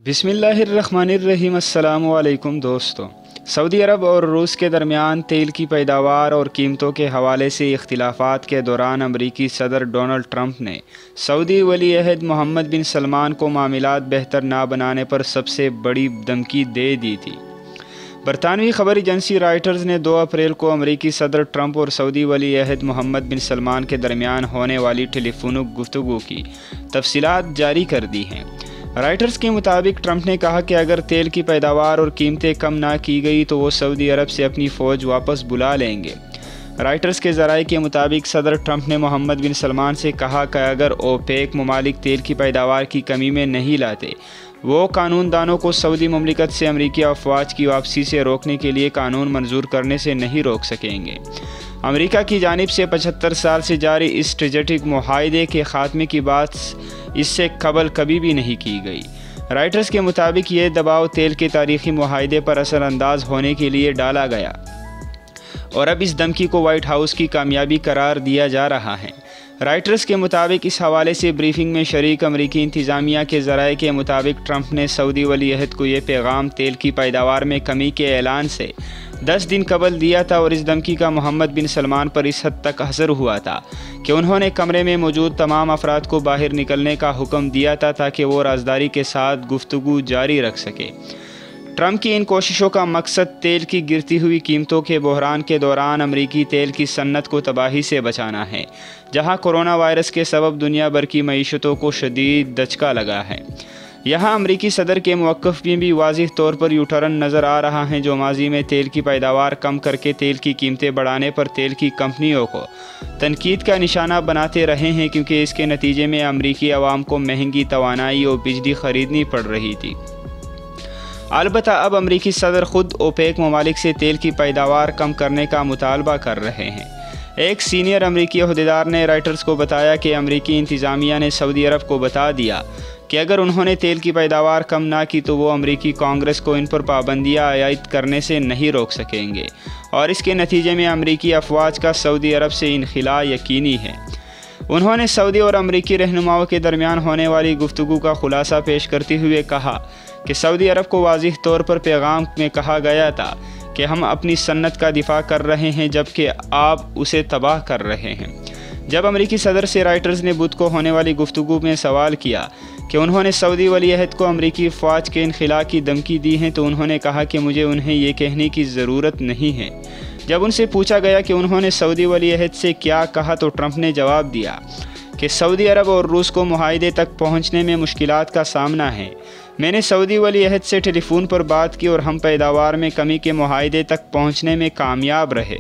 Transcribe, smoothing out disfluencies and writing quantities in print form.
बिस्मिल्लाहिर्रहमानिर्रहीम। अस्सलाम वालेकुम दोस्तों। सऊदी अरब और रूस के दरमियान तेल की पैदावार और कीमतों के हवाले से इख्तिलाफ़ात के दौरान अमरीकी सदर डोनाल्ड ट्रंप ने सऊदी वली अहद मोहम्मद बिन सलमान को मामलात बेहतर ना बनाने पर सबसे बड़ी धमकी दे दी थी। बरतानवी खबर एजेंसी रॉयटर्स ने 2 अप्रैल को अमरीकी सदर ट्रंप और सऊदी वली अहद मोहम्मद बिन सलमान के दरमियान होने वाली टेलीफोनिक गुफ्तगू की तफसीलात जारी कर दी हैं। रॉयटर्स के मुताबिक ट्रंप ने कहा कि अगर तेल की पैदावार और कीमतें कम ना की गई तो वो सऊदी अरब से अपनी फ़ौज वापस बुला लेंगे। रॉयटर्स के ज़राए के मुताबिक सदर ट्रंप ने मोहम्मद बिन सलमान से कहा कि अगर ओपेक ममालिक तेल की पैदावार की कमी में नहीं लाते, वो कानूनदानों को सऊदी ममलिकत से अमरीकी अफवाज की वापसी से रोकने के लिए कानून मंजूर करने से नहीं रोक सकेंगे। अमेरिका की जानिब से 75 साल से जारी इस स्ट्रेटेजिक मुआहदे के ख़ात्मे की बात इससे कबल कभी भी नहीं की गई। रॉयटर्स के मुताबिक ये दबाव तेल के तारीख़ी मुआहदे पर असरअंदाज होने के लिए डाला गया और अब इस धमकी को वाइट हाउस की कामयाबी करार दिया जा रहा है। रॉयटर्स के मुताबिक इस हवाले से ब्रीफिंग में शरीक अमरीकी इंतज़ामिया के ज़राए के मुताबिक ट्रंप ने सऊदी वली अहद को ये पैगाम तेल की पैदावार में कमी के ऐलान से 10 दिन कबल दिया था और इस धमकी का मोहम्मद बिन सलमान पर इस हद तक असर हुआ था कि उन्होंने कमरे में मौजूद तमाम अफराद को बाहर निकलने का हुक्म दिया था ताकि वो राजदारी के साथ गुफ्तगू जारी रख सके। ट्रंप की इन कोशिशों का मकसद तेल की गिरती हुई कीमतों के बहरान के दौरान अमरीकी तेल की सन्नत को तबाही से बचाना है, जहां कोरोना वायरस के सबब दुनिया भर की मईशतों को शदीद दचका लगा है। यहाँ अमरीकी सदर के मौक़िफ़ में भी वाज़िह तौर पर यूटर्न नज़र आ रहा है, जो माजी में तेल की पैदावार कम करके तेल की कीमतें बढ़ाने पर तेल की कंपनियों को तनकीद का निशाना बनाते रहे हैं, क्योंकि इसके नतीजे में अमरीकी अवाम को महंगी तवानाई और बिजली ख़रीदनी पड़ रही थी। अलबत्ता अब अमरीकी सदर ख़ुद ओपेक ममालिक से तेल की पैदावार कम करने का मुतालबा कर रहे हैं। एक सीनियर अमरीकी अहदेदार ने रॉयटर्स को बताया कि अमरीकी इंतज़ामिया ने सऊदी अरब को बता दिया कि अगर उन्होंने तेल की पैदावार कम ना की तो वो अमरीकी कांग्रेस को इन पर पाबंदियाँ आयद करने से नहीं रोक सकेंगे और इसके नतीजे में अमरीकी अफवाज का सऊदी अरब से इनखिला यकीनी है। उन्होंने सऊदी और अमरीकी रहनुमाओं के दरमियान होने वाली गुफ्तगू का खुलासा पेश करते हुए कहा कि सऊदी अरब को वाज़िह तौर पर पैगाम में कहा गया था कि हम अपनी सन्नत का दिफा कर रहे हैं, जबकि आप उसे तबाह कर रहे हैं। जब अमरीकी सदर से रॉयटर्स ने बुध को होने वाली गुफ्तगू में सवाल किया कि उन्होंने सऊदी वली अहद को अमरीकी फ़ौज के इनखिला की धमकी दी है, तो उन्होंने कहा कि मुझे उन्हें ये कहने की ज़रूरत नहीं है। जब उनसे पूछा गया कि उन्होंने सऊदी वली अहद से क्या कहा, तो ट्रंप ने जवाब दिया कि सऊदी अरब और रूस को मुआहदे तक पहुँचने में मुश्किलात का सामना है। मैंने सऊदी वली अहद से टेलीफोन पर बात की और हम पैदावार में कमी के मुआहदे तक पहुँचने में कामयाब रहे।